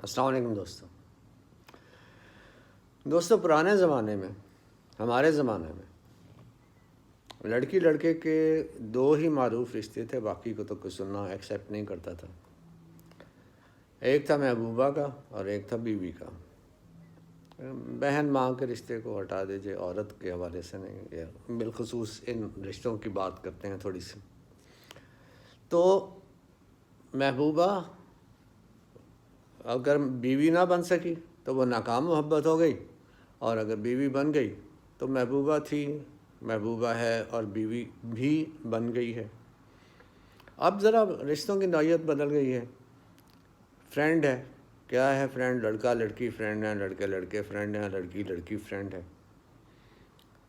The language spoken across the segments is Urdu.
السلام علیکم دوستو پرانے زمانے میں، ہمارے زمانے میں لڑکی لڑکے کے دو ہی معروف رشتے تھے، باقی کو تو کوئی سننا ایکسیپٹ نہیں کرتا تھا۔ ایک تھا محبوبہ کا اور ایک تھا بیوی کا۔ بہن ماں کے رشتے کو ہٹا دیجیے، عورت کے حوالے سے نہیں، یہ بالخصوص ان رشتوں کی بات کرتے ہیں تھوڑی سی۔ تو محبوبہ اگر بیوی نہ بن سکی تو وہ ناکام محبت ہو گئی، اور اگر بیوی بن گئی تو محبوبہ تھی، محبوبہ ہے اور بیوی بھی بن گئی ہے۔ اب ذرا رشتوں کی نوعیت بدل گئی ہے۔ فرینڈ ہے، کیا ہے فرینڈ؟ لڑکا لڑکی فرینڈ ہیں، لڑکے لڑکے فرینڈ ہیں، لڑکی لڑکی فرینڈ ہے۔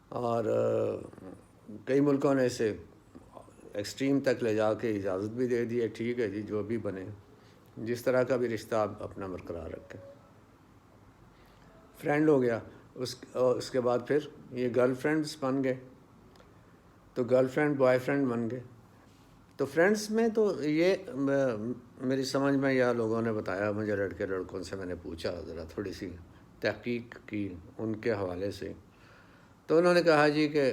اور کئی ملکوں نے اسے ایکسٹریم تک لے جا کے اجازت بھی دے دی ہے، ٹھیک ہے جی، جو بھی بنے، جس طرح کا بھی رشتہ آپ اپنا برقرار رکھیں۔ فرینڈ ہو گیا، اس کے بعد پھر یہ گرل فرینڈس بن گئے، تو گرل فرینڈ بوائے فرینڈ بن گئے۔ تو فرینڈس میں تو یہ میری سمجھ میں، یا لوگوں نے بتایا مجھے، لڑکے لڑکوں سے میں نے پوچھا، ذرا تھوڑی سی تحقیق کی ان کے حوالے سے، تو انہوں نے کہا جی کہ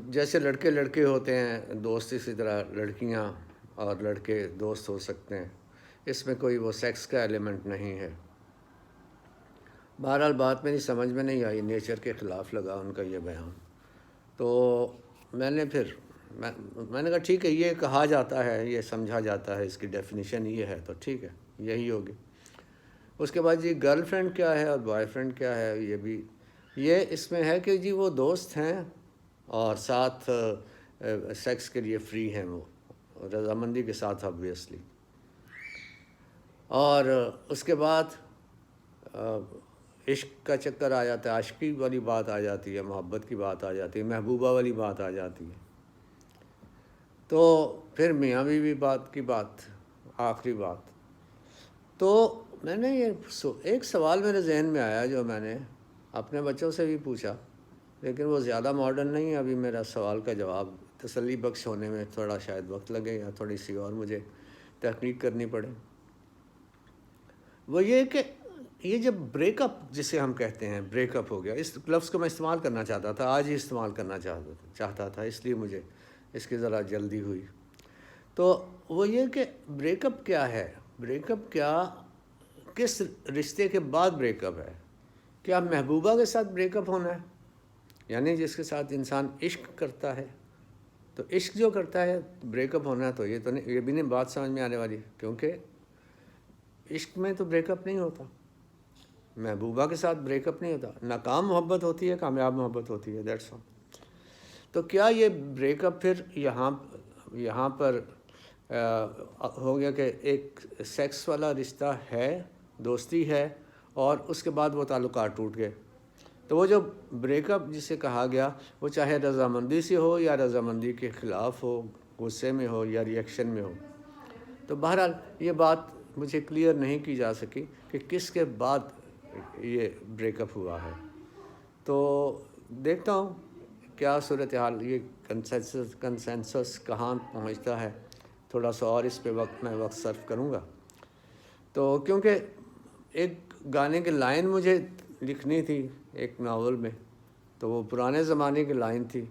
جیسے لڑکے لڑکے ہوتے ہیں دوست، اسی طرح لڑکیاں اور لڑکے دوست ہو سکتے ہیں، اس میں کوئی وہ سیکس کا ایلیمنٹ نہیں ہے۔ بہرحال بات میری سمجھ میں نہیں آئی، نیچر کے خلاف لگا ان کا یہ بیان۔ تو میں نے کہا ٹھیک ہے، یہ کہا جاتا ہے، یہ سمجھا جاتا ہے، اس کی ڈیفینیشن یہ ہے، تو ٹھیک ہے، یہی ہوگی۔ اس کے بعد جی گرل فرینڈ کیا ہے اور بوائے فرینڈ کیا ہے، یہ اس میں ہے کہ جی وہ دوست ہیں اور ساتھ سیکس کے لیے فری ہیں، وہ رضامندی کے ساتھ آبویسلی۔ اور اس کے بعد عشق کا چکر آ جاتا ہے، عاشقی والی بات آ جاتی ہے، محبت کی بات آ جاتی ہے، محبوبہ والی بات آ جاتی ہے۔ تو پھر میاں بیوی کی بات، آخری بات۔ تو میں نے ایک سوال میرے ذہن میں آیا جو میں نے اپنے بچوں سے بھی پوچھا، لیکن وہ زیادہ ماڈرن نہیں ہے، ابھی میرا سوال کا جواب تسلی بخش ہونے میں تھوڑا شاید وقت لگے، یا تھوڑی سی اور مجھے تحقیق کرنی پڑے۔ وہ یہ کہ یہ جب بریک اپ جسے ہم کہتے ہیں، بریک اپ ہو گیا، اس لفظ کو میں استعمال کرنا چاہتا تھا، آج ہی استعمال کرنا چاہتا تھا، اس لیے مجھے اس کی ذرا جلدی ہوئی۔ تو وہ یہ کہ بریک اپ کیا ہے، بریک اپ کس رشتے کے بعد بریک اپ ہے؟ کیا محبوبہ کے ساتھ بریک اپ ہونا ہے؟ یعنی جس کے ساتھ انسان عشق کرتا ہے، تو عشق جو کرتا ہے بریک اپ ہونا ہے، تو یہ تو نہیں، یہ بھی نہیں بات سمجھ میں آنے والی، کیونکہ عشق میں تو بریک اپ نہیں ہوتا، محبوبہ کے ساتھ بریک اپ نہیں ہوتا، ناکام محبت ہوتی ہے، کامیاب محبت ہوتی ہے، دیٹس آل۔ تو کیا یہ بریک اپ پھر یہاں پر ہو گیا کہ ایک سیکس والا رشتہ ہے، دوستی ہے، اور اس کے بعد وہ تعلقات ٹوٹ گئے؟ تو وہ جو بریک اپ جسے کہا گیا، وہ چاہے رضامندی سے ہو یا رضامندی کے خلاف ہو، غصے میں ہو یا ریئیکشن میں ہو، تو بہرحال یہ بات مجھے کلیئر نہیں کی جا سکی کہ کس کے بعد یہ بریک اپ ہوا ہے۔ تو دیکھتا ہوں کیا صورتحال، یہ کنسنسس کہاں پہنچتا ہے، تھوڑا سا اور اس پہ میں وقت صرف کروں گا۔ تو کیونکہ ایک گانے کی لائن مجھے لکھنی تھی ایک ناول میں، تو وہ پرانے زمانے کی لائن تھی،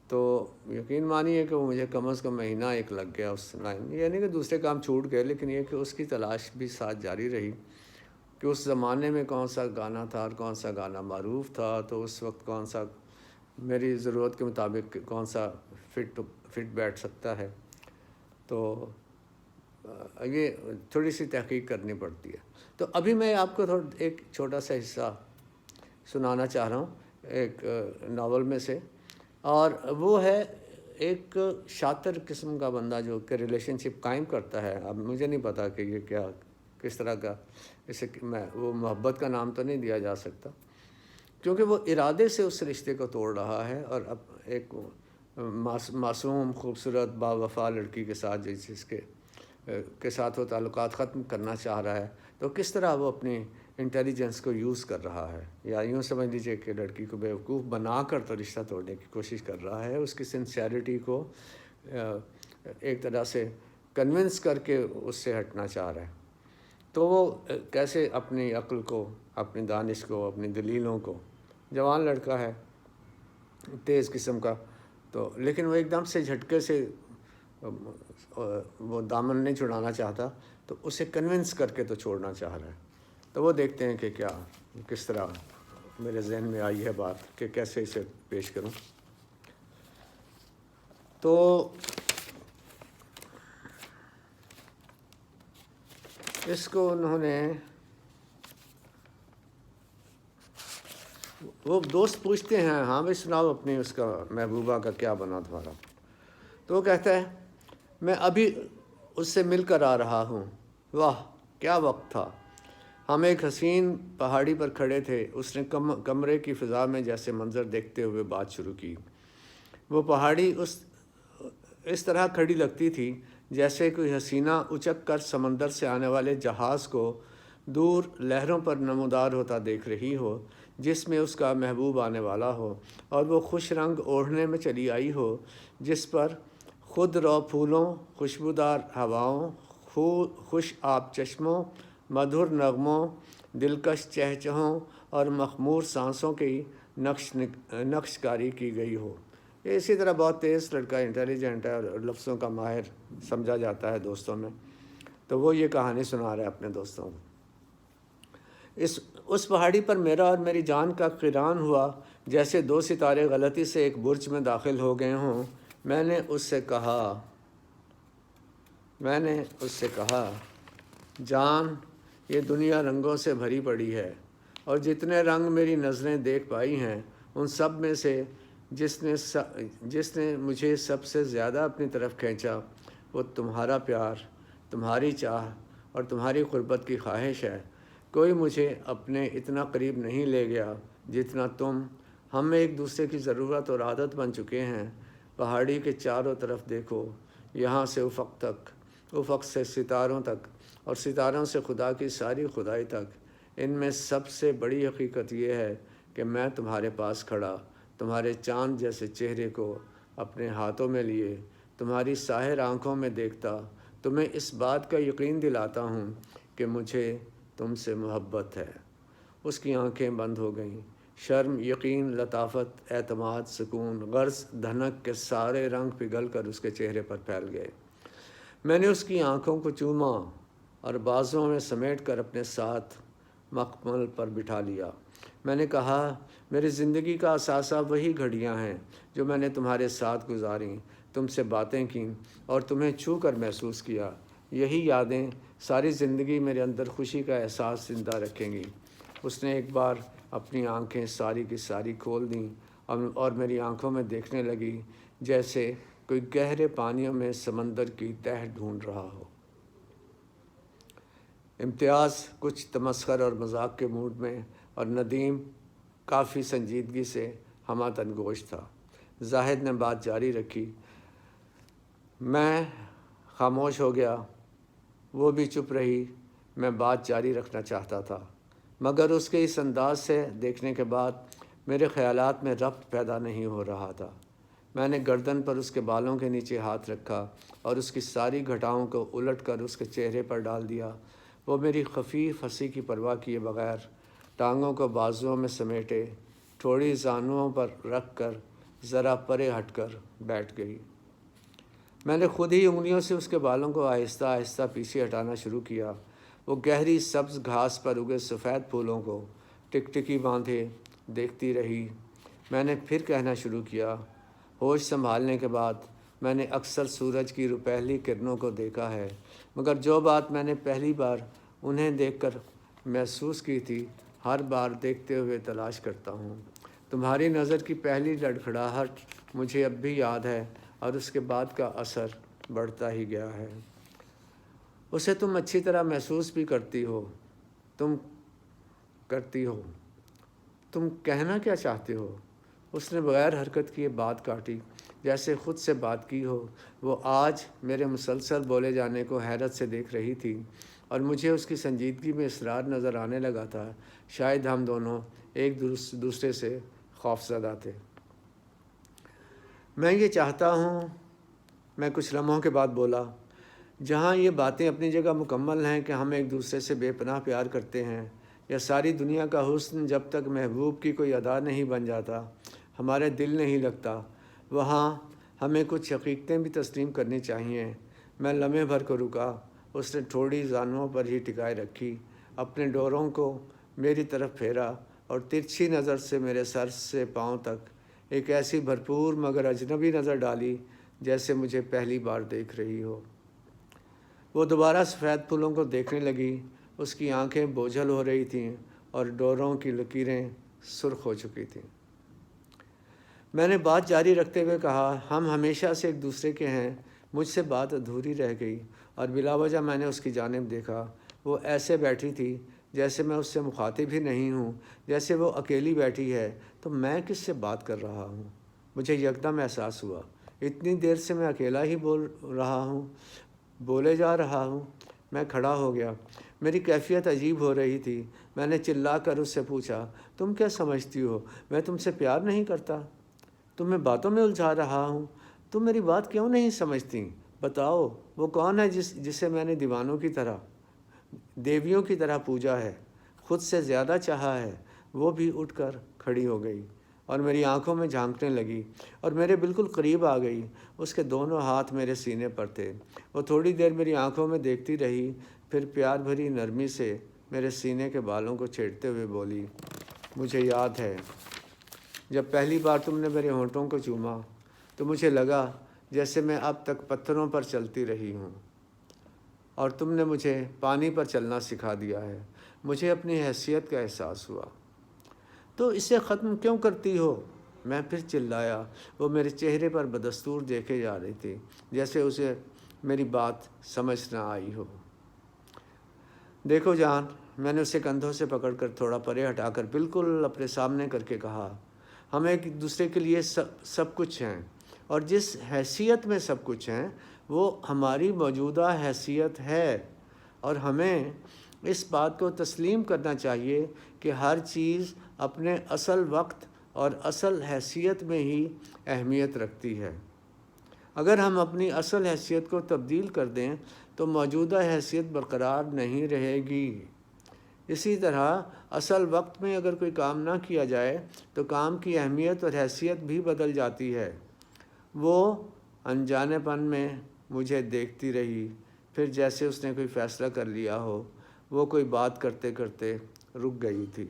تو یقین مانیے کہ وہ مجھے کم از کم مہینہ ایک لگ گیا اس لائن، یہ نہیں کہ دوسرے کام چھوٹ گئے، لیکن یہ کہ اس کی تلاش بھی ساتھ جاری رہی کہ اس زمانے میں کون سا گانا تھا اور کون سا گانا معروف تھا، تو اس وقت کون سا میری ضرورت کے مطابق کون سا فٹ بیٹھ سکتا ہے۔ تو یہ تھوڑی سی تحقیق کرنی پڑتی ہے۔ تو ابھی میں آپ کو ایک چھوٹا سا حصہ سنانا چاہ رہا ہوں ایک ناول میں سے، اور وہ ہے ایک شاطر قسم کا بندہ جو کہ ریلیشن شپ قائم کرتا ہے۔ اب مجھے نہیں پتا کہ یہ کس طرح کا، اسے وہ محبت کا نام تو نہیں دیا جا سکتا، کیونکہ وہ ارادے سے اس رشتے کو توڑ رہا ہے، اور اب ایک معصوم خوبصورت باوفا لڑکی کے ساتھ جس کے ساتھ وہ تعلقات ختم کرنا چاہ رہا ہے، تو کس طرح وہ اپنی انٹیلیجنس کو یوز کر رہا ہے، یا یوں سمجھ لیجیے کہ لڑکی کو بیوقوف بنا کر تو رشتہ توڑنے کی کوشش کر رہا ہے، اس کی سنسیئرٹی کو ایک طرح سے کنونس کر کے اس سے ہٹنا چاہ رہا ہے۔ تو وہ کیسے اپنی عقل کو، اپنی دانش کو، اپنی دلیلوں کو، جوان لڑکا ہے تیز قسم کا، تو لیکن وہ ایک دم سے جھٹکے سے وہ دامن نہیں چھڑانا چاہتا، تو اسے کنونس کر کے تو چھوڑنا چاہ رہا ہے۔ تو وہ دیکھتے ہیں کہ کیا کس طرح میرے ذہن میں آئی ہے بات کہ کیسے اسے پیش کروں۔ تو اس کو انہوں نے، وہ دوست پوچھتے ہیں ہاں بھائی سناؤ اپنی اس کا محبوبہ کا کیا بنا تمہارا، تو وہ کہتا ہے میں ابھی اس سے مل کر آ رہا ہوں، واہ کیا وقت تھا، ہم ایک حسین پہاڑی پر کھڑے تھے، اس نے کمرے کی فضا میں جیسے منظر دیکھتے ہوئے بات شروع کی۔ وہ پہاڑی اس طرح کھڑی لگتی تھی جیسے کوئی حسینہ اچک کر سمندر سے آنے والے جہاز کو دور لہروں پر نمودار ہوتا دیکھ رہی ہو، جس میں اس کا محبوب آنے والا ہو، اور وہ خوش رنگ اوڑھنے میں چلی آئی ہو جس پر خود رو پھولوں، خوشبودار ہواؤں، خوش آب چشموں، مدھر نغموں، دلکش چہچہوں اور مخمور سانسوں کی نقش کاری کی گئی ہو۔ یہ اسی طرح بہت تیز لڑکا، انٹیلیجنٹ ہے اور لفظوں کا ماہر سمجھا جاتا ہے دوستوں میں، تو وہ یہ کہانی سنا رہا ہے اپنے دوستوں کو۔ اس پہاڑی پر میرا اور میری جان کا قران ہوا جیسے دو ستارے غلطی سے ایک برج میں داخل ہو گئے ہوں۔ میں نے اس سے کہا جان، یہ دنیا رنگوں سے بھری پڑی ہے، اور جتنے رنگ میری نظریں دیکھ پائی ہیں ان سب میں سے جس نے مجھے سب سے زیادہ اپنی طرف کھینچا وہ تمہارا پیار، تمہاری چاہ اور تمہاری قربت کی خواہش ہے۔ کوئی مجھے اپنے اتنا قریب نہیں لے گیا جتنا تم۔ ہم ایک دوسرے کی ضرورت اور عادت بن چکے ہیں۔ پہاڑی کے چاروں طرف دیکھو، یہاں سے افق تک، افق سے ستاروں تک، اور ستاروں سے خدا کی ساری خدائی تک۔ ان میں سب سے بڑی حقیقت یہ ہے کہ میں تمہارے پاس کھڑا، تمہارے چاند جیسے چہرے کو اپنے ہاتھوں میں لیے، تمہاری ساحر آنکھوں میں دیکھتا، تمہیں اس بات کا یقین دلاتا ہوں کہ مجھے تم سے محبت ہے۔ اس کی آنکھیں بند ہو گئیں۔ شرم، یقین، لطافت، اعتماد، سکون، غرض، دھنک کے سارے رنگ پگھل کر اس کے چہرے پر پھیل گئے۔ میں نے اس کی آنکھوں کو چوما اور بازوؤں میں سمیٹ کر اپنے ساتھ مخمل پر بٹھا لیا۔ میں نے کہا میری زندگی کا اثاثہ وہی گھڑیاں ہیں جو میں نے تمہارے ساتھ گزاریں، تم سے باتیں کیں اور تمہیں چھو کر محسوس کیا۔ یہی یادیں ساری زندگی میرے اندر خوشی کا احساس زندہ رکھیں گی۔ اس نے ایک بار اپنی آنکھیں ساری کی ساری کھول دیں اور میری آنکھوں میں دیکھنے لگی جیسے کوئی گہرے پانیوں میں سمندر کی تہ ڈھونڈ رہا ہو۔ امتیاز کچھ تمسخر اور مذاق کے موڈ میں اور ندیم کافی سنجیدگی سے ہمہ تنگوش تھا۔ زاہد نے بات جاری رکھی۔ میں خاموش ہو گیا، وہ بھی چپ رہی۔ میں بات جاری رکھنا چاہتا تھا، مگر اس کے اس انداز سے دیکھنے کے بعد میرے خیالات میں ربط پیدا نہیں ہو رہا تھا۔ میں نے گردن پر اس کے بالوں کے نیچے ہاتھ رکھا اور اس کی ساری گھٹاؤں کو الٹ کر اس کے چہرے پر ڈال دیا۔ وہ میری خفیف ہنسی کی پرواہ کیے بغیر ٹانگوں کو بازوؤں میں سمیٹے تھوڑی زانوؤں پر رکھ کر ذرا پرے ہٹ کر بیٹھ گئی۔ میں نے خود ہی انگلیوں سے اس کے بالوں کو آہستہ آہستہ پیچھے ہٹانا شروع کیا۔ وہ گہری سبز گھاس پر اگے سفید پھولوں کو ٹکٹکی باندھے دیکھتی رہی۔ میں نے پھر کہنا شروع کیا، ہوش سنبھالنے کے بعد میں نے اکثر سورج کی روپہلی کرنوں کو دیکھا ہے، مگر جو بات میں نے پہلی بار انہیں دیکھ کر محسوس کی تھی ہر بار دیکھتے ہوئے تلاش کرتا ہوں۔ تمہاری نظر کی پہلی لڑکھڑاہٹ مجھے اب بھی یاد ہے اور اس کے بعد کا اثر بڑھتا ہی گیا ہے۔ اسے تم اچھی طرح محسوس بھی کرتی ہو۔ تم کہنا کیا چاہتے ہو؟ اس نے بغیر حرکت کیے بات کاٹی، جیسے خود سے بات کی ہو۔ وہ آج میرے مسلسل بولے جانے کو حیرت سے دیکھ رہی تھی اور مجھے اس کی سنجیدگی میں اصرار نظر آنے لگا تھا۔ شاید ہم دونوں ایک دوسرے سے خوفزدہ تھے۔ میں یہ چاہتا ہوں، میں کچھ لمحوں کے بعد بولا، جہاں یہ باتیں اپنی جگہ مکمل ہیں کہ ہم ایک دوسرے سے بے پناہ پیار کرتے ہیں، یا ساری دنیا کا حسن جب تک محبوب کی کوئی ادا نہیں بن جاتا ہمارے دل نہیں لگتا، وہاں ہمیں کچھ حقیقتیں بھی تسلیم کرنی چاہیے۔ میں لمحے بھر کو رکا، اس نے تھوڑی زانوؤں پر ہی ٹکائے رکھی، اپنے ڈوروں کو میری طرف پھیرا اور ترچھی نظر سے میرے سر سے پاؤں تک ایک ایسی بھرپور مگر اجنبی نظر ڈالی جیسے مجھے پہلی بار دیکھ رہی ہو۔ وہ دوبارہ سفید پھولوں کو دیکھنے لگی، اس کی آنکھیں بوجھل ہو رہی تھیں اور ڈوروں کی لکیریں سرخ ہو چکی تھیں۔ میں نے بات جاری رکھتے ہوئے کہا، ہم ہمیشہ سے ایک دوسرے کے ہیں۔ مجھ سے بات ادھوری رہ گئی اور بلا وجہ میں نے اس کی جانب دیکھا۔ وہ ایسے بیٹھی تھی جیسے میں اس سے مخاطب ہی نہیں ہوں، جیسے وہ اکیلی بیٹھی ہے تو میں کس سے بات کر رہا ہوں۔ مجھے یکدم احساس ہوا اتنی دیر سے میں اکیلا ہی بولے جا رہا ہوں۔ میں کھڑا ہو گیا، میری کیفیت عجیب ہو رہی تھی۔ میں نے چلا کر اس سے پوچھا، تم کیا سمجھتی ہو میں تم سے پیار نہیں کرتا؟ تمہیں باتوں میں الجھا رہا ہوں، تم میری بات کیوں نہیں سمجھتی؟ بتاؤ وہ کون ہے جسے میں نے دیوانوں کی طرح، دیویوں کی طرح پوجا ہے، خود سے زیادہ چاہا ہے؟ وہ بھی اٹھ کر کھڑی ہو گئی اور میری آنکھوں میں جھانکنے لگی اور میرے بالکل قریب آ گئی۔ اس کے دونوں ہاتھ میرے سینے پر تھے۔ وہ تھوڑی دیر میری آنکھوں میں دیکھتی رہی، پھر پیار بھری نرمی سے میرے سینے کے بالوں کو چھیڑتے ہوئے بولی، مجھے یاد ہے جب پہلی بار تم نے میرے ہونٹوں کو چوما تو مجھے لگا جیسے میں اب تک پتھروں پر چلتی رہی ہوں اور تم نے مجھے پانی پر چلنا سکھا دیا ہے۔ مجھے اپنی حیثیت کا احساس ہوا۔ تو اسے ختم کیوں کرتی ہو؟ میں پھر چلایا۔ وہ میرے چہرے پر بدستور دیکھے جا رہی تھی، جیسے اسے میری بات سمجھ نہ آئی ہو۔ دیکھو جان، میں نے اسے کندھوں سے پکڑ کر تھوڑا پرے ہٹا کر بالکل اپنے سامنے کر کے کہا، ہم ایک دوسرے کے لیے سب کچھ ہیں، اور جس حیثیت میں سب کچھ ہیں وہ ہماری موجودہ حیثیت ہے، اور ہمیں اس بات کو تسلیم کرنا چاہیے کہ ہر چیز اپنے اصل وقت اور اصل حیثیت میں ہی اہمیت رکھتی ہے۔ اگر ہم اپنی اصل حیثیت کو تبدیل کر دیں تو موجودہ حیثیت برقرار نہیں رہے گی۔ اسی طرح اصل وقت میں اگر کوئی کام نہ کیا جائے تو کام کی اہمیت اور حیثیت بھی بدل جاتی ہے۔ وہ انجانے پن میں مجھے دیکھتی رہی، پھر جیسے اس نے کوئی فیصلہ کر لیا ہو، وہ کوئی بات کرتے کرتے رک گئی تھی۔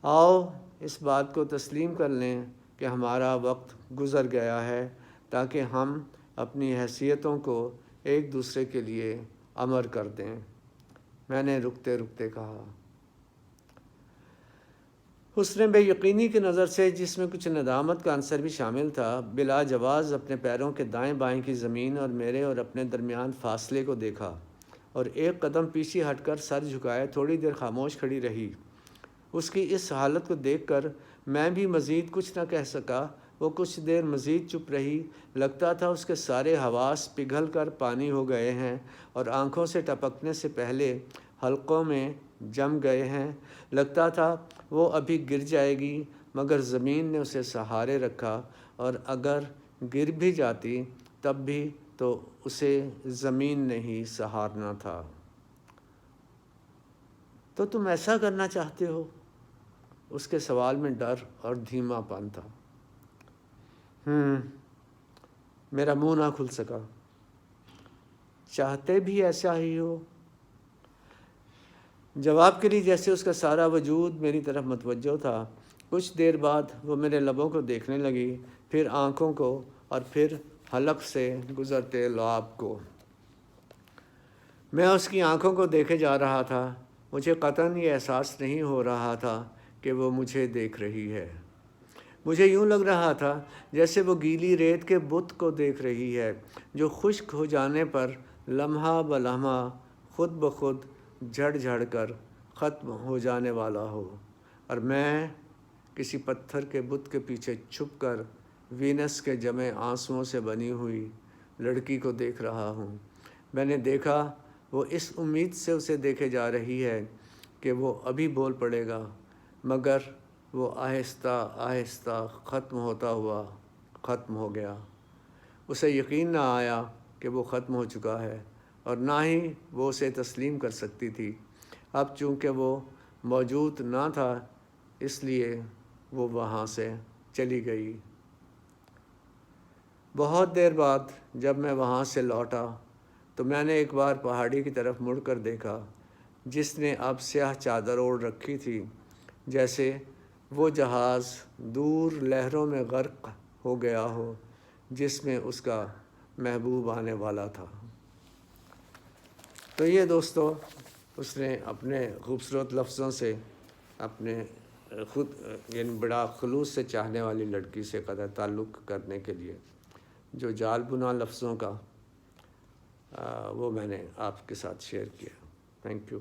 آؤ اس بات کو تسلیم کر لیں کہ ہمارا وقت گزر گیا ہے، تاکہ ہم اپنی حیثیتوں کو ایک دوسرے کے لیے امر کر دیں، میں نے رکتے رکتے کہا۔ اس نے بے یقینی کی نظر سے، جس میں کچھ ندامت کا عنصر بھی شامل تھا، بلا جواز اپنے پیروں کے دائیں بائیں کی زمین اور میرے اور اپنے درمیان فاصلے کو دیکھا اور ایک قدم پیچھے ہٹ کر سر جھکائے تھوڑی دیر خاموش کھڑی رہی۔ اس کی اس حالت کو دیکھ کر میں بھی مزید کچھ نہ کہہ سکا۔ وہ کچھ دیر مزید چپ رہی۔ لگتا تھا اس کے سارے حواس پگھل کر پانی ہو گئے ہیں اور آنکھوں سے ٹپکنے سے پہلے حلقوں میں جم گئے ہیں۔ لگتا تھا وہ ابھی گر جائے گی، مگر زمین نے اسے سہارے رکھا، اور اگر گر بھی جاتی تب بھی تو اسے زمین نے ہی سہارنا تھا۔ تو تم ایسا کرنا چاہتے ہو؟ اس کے سوال میں ڈر اور دھیما پن تھا۔ میرا منہ نہ کھل سکا۔ چاہتے بھی ایسا ہی ہو؟ جواب کے لیے جیسے اس کا سارا وجود میری طرف متوجہ تھا۔ کچھ دیر بعد وہ میرے لبوں کو دیکھنے لگی، پھر آنکھوں کو، اور پھر حلق سے گزرتے لعاب کو۔ میں اس کی آنکھوں کو دیکھے جا رہا تھا۔ مجھے قطعاً یہ احساس نہیں ہو رہا تھا کہ وہ مجھے دیکھ رہی ہے۔ مجھے یوں لگ رہا تھا جیسے وہ گیلی ریت کے بت کو دیکھ رہی ہے، جو خشک ہو جانے پر لمحہ بلمحہ خود بخود جھڑ جھڑ کر ختم ہو جانے والا ہو، اور میں کسی پتھر کے بت کے پیچھے چھپ کر وینس کے جمے آنسوؤں سے بنی ہوئی لڑکی کو دیکھ رہا ہوں۔ میں نے دیکھا وہ اس امید سے اسے دیکھے جا رہی ہے کہ وہ ابھی بول پڑے گا، مگر وہ آہستہ آہستہ ختم ہوتا ہوا ختم ہو گیا۔ اسے یقین نہ آیا کہ وہ ختم ہو چکا ہے اور نہ ہی وہ اسے تسلیم کر سکتی تھی۔ اب چونکہ وہ موجود نہ تھا اس لیے وہ وہاں سے چلی گئی۔ بہت دیر بعد جب میں وہاں سے لوٹا تو میں نے ایک بار پہاڑی کی طرف مڑ کر دیکھا جس نے اب سیاہ چادر اوڑھ رکھی تھی، جیسے وہ جہاز دور لہروں میں غرق ہو گیا ہو جس میں اس کا محبوب آنے والا تھا۔ تو یہ دوستو اس نے اپنے خوبصورت لفظوں سے اپنے خود یعنی بڑا خلوص سے چاہنے والی لڑکی سے قطع تعلق کرنے کے لیے جو جال بنا لفظوں کا وہ میں نے آپ کے ساتھ شیئر کیا۔ Thank you.